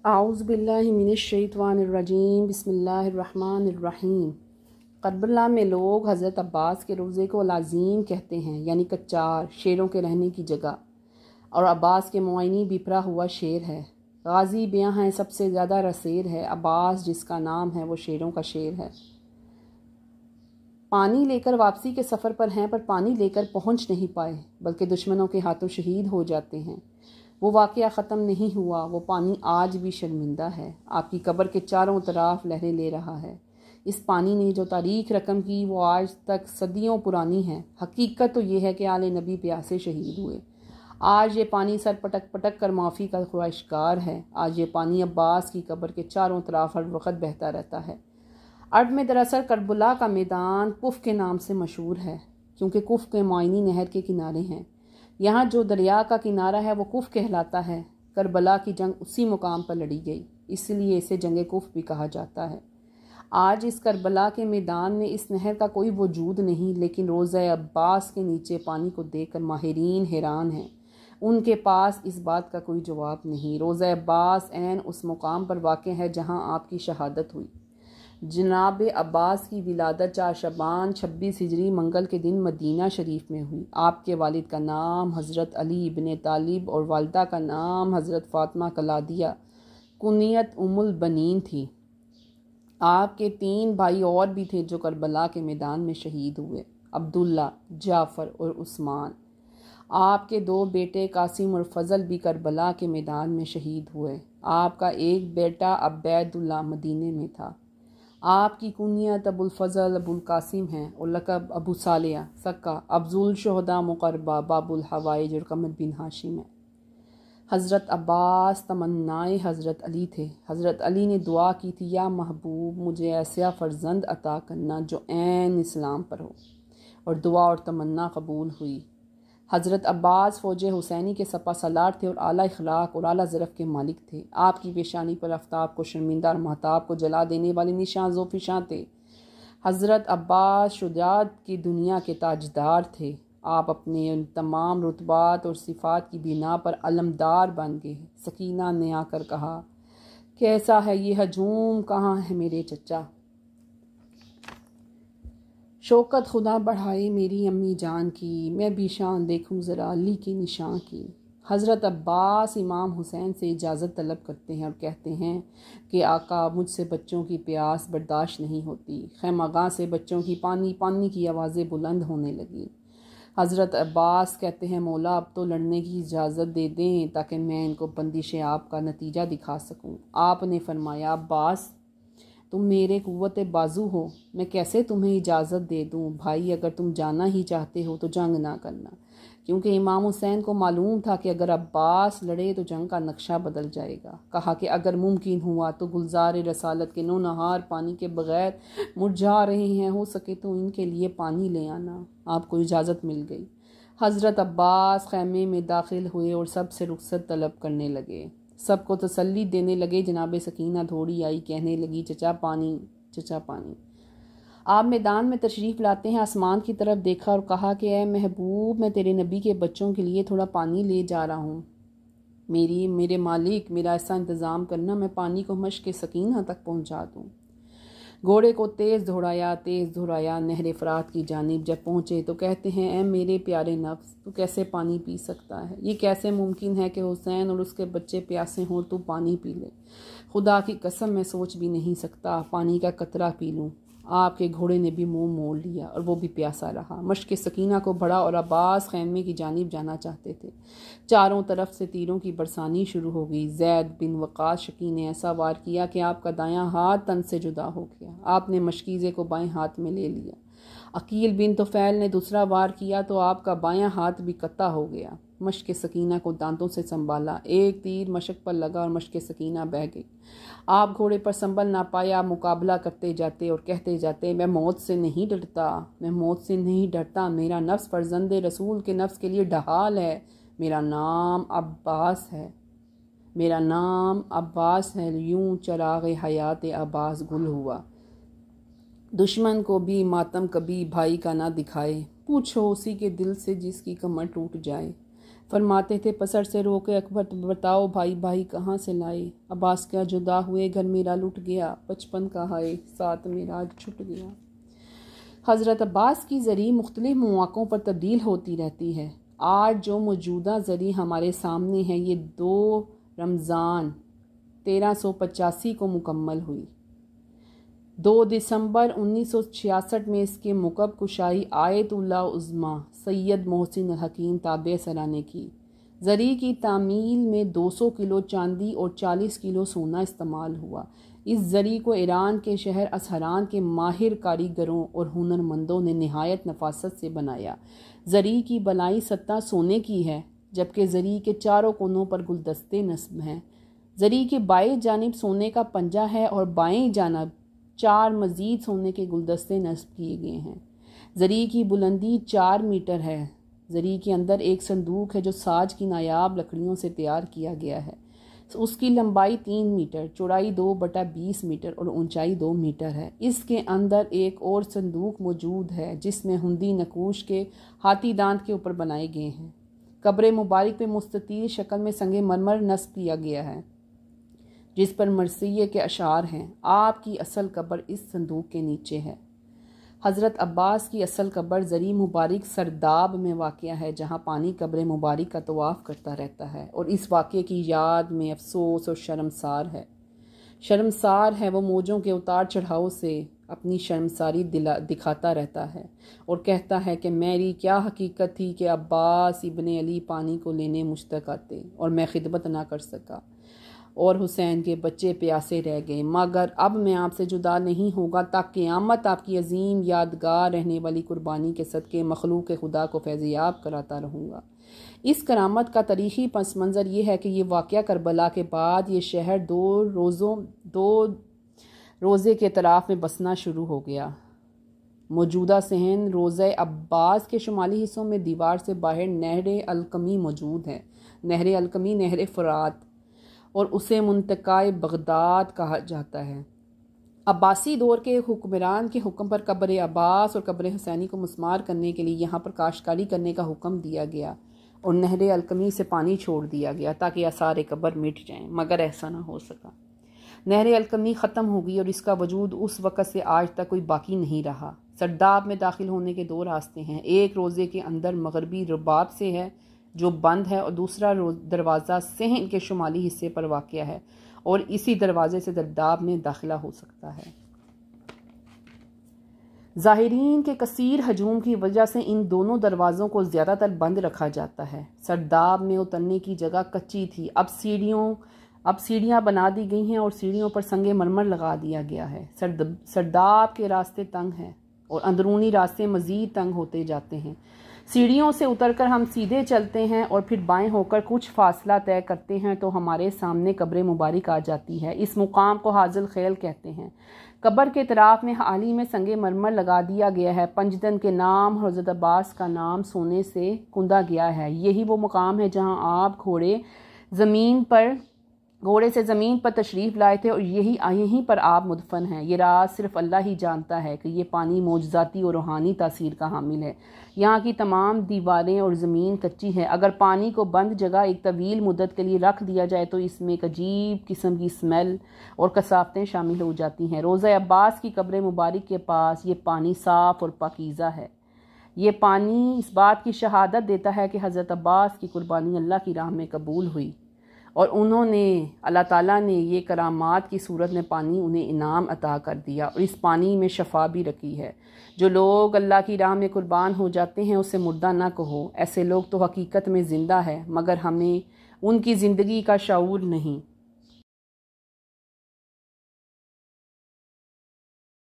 आउज़ु बिल्लाहि मिनश्शैतानिर्रजीम बिस्मिल्लाहिर्रहमानिर्रहीम। करबला में लोग हज़रत अब्बास के रोज़े को लाज़ीम कहते हैं, यानी कच्चार, शेरों के रहने की जगह। और अब्बास के मुआइनी बिफरा हुआ शेर है। गाजी बियाँ हैं, सबसे ज़्यादा रसेर है। अब्बास जिसका नाम है वो शेरों का शेर है। पानी लेकर वापसी के सफ़र पर हैं, पर पानी लेकर पहुँच नहीं पाए, बल्कि दुश्मनों के हाथों शहीद हो जाते हैं। वो वाक़या ख़त्म नहीं हुआ, वो पानी आज भी शर्मिंदा है। आपकी कब्र के चारों तरफ लहरें ले रहा है। इस पानी ने जो तारीख़ रकम की वो आज तक सदियों पुरानी है। हकीकत तो ये है कि आले नबी प्यासे शहीद हुए। आज ये पानी सर पटक पटक कर माफ़ी का ख्वाहिशगार है। आज ये पानी अब्बास की कब्र के चारों तरफ हर वक्त बहता रहता है। अरब में दरअसल करबला का मैदान कुफ के नाम से मशहूर है, क्योंकि कुफ के मुआइनी नहर के किनारे हैं। यहाँ जो दरिया का किनारा है वो कुफ कहलाता है। करबला की जंग उसी मुकाम पर लड़ी गई, इसलिए इसे जंग कुफ भी कहा जाता है। आज इस करबला के मैदान में इस नहर का कोई वजूद नहीं, लेकिन रोज़ा अब्बास के नीचे पानी को देखकर माहिरीन हैरान हैं। उनके पास इस बात का कोई जवाब नहीं। रोज़ा अब्बास ऐन उस मुकाम पर वाक़ है जहाँ आपकी शहादत हुई। जनाब अब्बास की विलादत 4 शबान 26 हिजरी मंगल के दिन मदीना शरीफ में हुई। आपके वालिद का नाम हज़रत अली इब्न तालिब और वालदा का नाम हज़रत फ़ातिमा कलादिया कुनियत उम्मुल बनीन थी। आपके 3 भाई और भी थे जो करबला के मैदान में शहीद हुए, अब्दुल्ला, जाफ़र और उस्मान। आपके 2 बेटे कासिम और फ़ज़ल भी करबला के मैदान में शहीद हुए। आपका एक बेटा अब्दैदुल्ला मदीने में था। आपकी कुनियत अबुल फ़ज़ल अबुल कासिम है और लक़ब अबू सालिया सक्का अफ़ज़ुल शुहदा मुक़र्रबा बाबुल हवाइज और कमर बिन हाशिम है। हज़रत अब्बास तमन्नाए हज़रत अली थे। हज़रत अली ने दुआ की थी, या महबूब मुझे ऐसा फ़र्जंद अता करना जो ऐन इस्लाम पर हो, और दुआ और तमन्ना कबूल हुई। हज़रत अब्बास फ़ौज हुसैनी के सपा सलार थे और आला इखलाक और आला ज़रफ़ के मालिक थे। आपकी पेशानी पर आफ्ताब को शर्मिंदा और महताब को जला देने वाले निशान ज़ोफ़िशां थे। हज़रत अब्बास शुजाअत की दुनिया के ताजदार थे। आप अपने तमाम रुतबात और सिफ़ात की बिना पर अलमदार बन गए। सकीना ने आकर कहा, कैसा है ये हजूम, कहाँ है मेरे चचा? शौकत खुदा बढ़ाए मेरी अम्मी जान की, मैं भी शान देखूं ज़रा अली की निशान की। हज़रत अब्बास इमाम हुसैन से इजाज़त तलब करते हैं और कहते हैं कि आका मुझसे बच्चों की प्यास बर्दाश्त नहीं होती। खैमगाह से बच्चों की पानी पानी की आवाज़ें बुलंद होने लगी। हज़रत अब्बास कहते हैं, मौला अब तो लड़ने की इजाज़त दे दें ताकि मैं इनको बंदिश आप का नतीजा दिखा सकूं। आपने फरमाया, अब्बास तुम मेरे कुव्वत बाजू हो, मैं कैसे तुम्हें इजाज़त दे दूँ? भाई अगर तुम जाना ही चाहते हो तो जंग ना करना, क्योंकि इमाम हुसैन को मालूम था कि अगर अब्बास लड़े तो जंग का नक्शा बदल जाएगा। कहा कि अगर मुमकिन हुआ तो गुलजार रसालत के नौनहार पानी के बग़ैर मुरझा रहे हैं, हो सके तो इनके लिए पानी ले आना। आपको इजाज़त मिल गई। हज़रत अब्बास खैमे में दाखिल हुए और सबसे रुख्सत तलब करने लगे। सबको तसल्ली देने लगे। जनाब सकीना दौड़ी आई, कहने लगी, चचा पानी, चचा पानी। आप मैदान में तशरीफ़ लाते हैं, आसमान की तरफ देखा और कहा कि ए महबूब, मैं तेरे नबी के बच्चों के लिए थोड़ा पानी ले जा रहा हूँ। मेरे मालिक, मेरा ऐसा इंतज़ाम करना मैं पानी को मश्क सकीना तक पहुँचा दूँ। घोड़े को तेज़ दौड़ाया नहर फ़रात की जानिब जब पहुँचे तो कहते हैं, ए मेरे प्यारे नफ्स, तू कैसे पानी पी सकता है? ये कैसे मुमकिन है कि हुसैन और उसके बच्चे प्यासे हों, तू पानी पी ले? खुदा की कसम मैं सोच भी नहीं सकता पानी का कतरा पी लूँ। आपके घोड़े ने भी मुंह मोड़ लिया और वो भी प्यासा रहा। मश्क सकीना को बढ़ा और अब्बास खैमे की जानिब जाना चाहते थे। चारों तरफ से तीरों की बरसानी शुरू हो गई। ज़ैद बिन वक़ास शकी ने ऐसा वार किया कि आपका दायां हाथ तन से जुदा हो गया। आपने मशकीज़े को बाएं हाथ में ले लिया। अकील बिन तुफ़ैल ने दूसरा वार किया तो आपका बायां हाथ भी कत्ता हो गया। मश्क सकीना को दांतों से संभाला। एक तीर मशक पर लगा और मश्क सकीना बह गई। आप घोड़े पर संभल ना पाया। मुकाबला करते जाते और कहते जाते, मैं मौत से नहीं डरता, मैं मौत से नहीं डरता। मेरा नफ्स फर्जंदे रसूल के नफ्स के लिए ढहाल है। मेरा नाम अब्बास है, मेरा नाम अब्बास है। यूं चराग़ हयात अब्बास गुल हुआ। दुश्मन को भी मातम कभी भाई का ना दिखाए, पूछो उसी के दिल से जिसकी कमर टूट जाए। फरमाते थे पसर से रोके अकबर, तो बताओ भाई भाई कहाँ से लाए। अब्बास क्या जुदा हुए घर मेरा लुट गया, बचपन का हाय साथ मेरा आज छुट गया। हज़रत अब्बास की ज़री मुख्तलिफ़ मौक़ों पर तब्दील होती रहती है। आज जो मौजूदा ज़री हमारे सामने है ये 2 रमज़ान 1385 को मुकम्मल हुई। 2 दिसंबर 1966 में इसके मुकब कुशाई आयतुल्लाह उज़्मा सैयद मोहसिन हकीम ताबे सरा ने की। ज़री की तामील में 200 किलो चांदी और 40 किलो सोना इस्तेमाल हुआ। इस ज़री को ईरान के शहर असहरान के माहिर कारीगरों और हुनरमंदों ने नहायत नफासत से बनाया। ज़री की बलाई सत्ता सोने की है, जबकि ज़री के चारों कोनों पर गुलदस्ते नस्ब हैं। ज़री के बाएं जानिब सोने का पंजा है और बाएं जानिब 4 मज़ीद सोने के गुलदस्ते नस्ब किए गए हैं। ज़री की बुलंदी 4 मीटर है। ज़री के अंदर एक संदूक है जो साज की नायाब लकड़ियों से तैयार किया गया है। उसकी लंबाई 3 मीटर, चौड़ाई 2/20 मीटर और ऊंचाई 2 मीटर है। इसके अंदर एक और संदूक मौजूद है जिसमें हुंदी नकूश के हाथी दांत के ऊपर बनाए गए हैं। कब्र मुबारक पे मुस्ततील शक्ल में संगे मरमर नस्ब किया गया है जिस पर मरसिये के अशार हैं। आपकी असल कब्र इस संदूक के नीचे है। हज़रत अब्बास की असल कब्र ज़री मुबारक सरदाब में वाक़या है, जहाँ पानी कब्र मुबारक का तवाफ़ करता रहता है और इस वाक़े की याद में अफसोस और शर्मसार है वो मौजों के उतार चढ़ाव से अपनी शर्मसारी दिखाता रहता है और कहता है कि मेरी क्या हकीकत थी कि अब्बास इब्ने अली पानी को लेने मुझ तक आते और मैं खिदमत ना कर सका और हुसैन के बच्चे प्यासे रह गए, मगर अब मैं आपसे जुदा नहीं होगा ताकि क़यामत आपकी अजीम यादगार रहने वाली कुर्बानी के सदक़े मखलूक खुदा को फैज़याब कराता रहूँगा। इस करामत का तारीख़ी पस मंज़र ये है कि ये वाक़या करबला के बाद ये शहर 2 रोज़े के तराफ में बसना शुरू हो गया। मौजूदा सहन रोज़ा अब्बास के शुमाली हिस्सों में दीवार से बाहर नहर अलकमी मौजूद है। नहर अलकमी नहर फ़ुरात और उसे मुंतकाए बगदाद कहा जाता है। अब्बासी दौर के हुक्मरान के हुक्म पर कब्र अब्बास और कब्र हुसैनी को मुस्मार करने के लिए यहाँ पर काश्तकारी करने का हुक्म दिया गया और नहर अलकमी से पानी छोड़ दिया गया ताकि आसार कब्र मिट जाएं, मगर ऐसा ना हो सका। नहर अलकमी ख़त्म हो गई और इसका वजूद उस वक़्त से आज तक कोई बाकी नहीं रहा। सरदाब में दाखिल होने के 2 रास्ते हैं। एक रोज़े के अंदर मगरबी रबाब से है जो बंद है और दूसरा दरवाज़ा सहन के शुमाली हिस्से पर वाक़या है और इसी दरवाज़े से सरदाब में दाखिला हो सकता है। ज़ाहिरीन के कसीर हजूम की वजह से इन दोनों दरवाज़ों को ज़्यादातर बंद रखा जाता है। सरदाब में उतरने की जगह कच्ची थी, अब सीढ़ियाँ बना दी गई हैं और सीढ़ियों पर संगे मरमर लगा दिया गया है। सरदाब के रास्ते तंग हैं और अंदरूनी रास्ते मज़ीद तंग होते जाते हैं। सीढ़ियों से उतरकर हम सीधे चलते हैं और फिर बाएं होकर कुछ फासला तय करते हैं तो हमारे सामने कब्र मुबारक आ जाती है। इस मुकाम को हाजिल खेल कहते हैं। कब्र के तराफ में हाली में संगे मरमर लगा दिया गया है। पंजतन के नाम हज़रत अब्बास का नाम सोने से कुंदा गया है। यही वो मुकाम है जहां आप घोड़े से ज़मीन पर तशरीफ़ लाए थे और यहीं पर आप मुदफन हैं। ये राज सिर्फ अल्लाह ही जानता है कि ये पानी मौजज़ाती और रूहानी तासीर का हामिल है। यहाँ की तमाम दीवारें और ज़मीन कच्ची है। अगर पानी को बंद जगह एक तवील मुद्दत के लिए रख दिया जाए तो इसमें एक अजीब किस्म की स्मेल और कसावतें शामिल हो जाती हैं। रोज़ा अब्बास की कब्र मुबारक के पास ये पानी साफ़ और पाकीज़ा है। ये पानी इस बात की शहादत देता है कि हज़रत अब्बास की कुर्बानी अल्लाह की राह में कबूल हुई और अल्लाह ताला ने ये करामात की सूरत में पानी उन्हें इनाम अता कर दिया और इस पानी में शफा भी रखी है। जो लोग अल्लाह की राह में कुर्बान हो जाते हैं उसे मुर्दा ना कहो। ऐसे लोग तो हकीकत में ज़िंदा है मगर हमें उनकी ज़िंदगी का शऊर नहीं।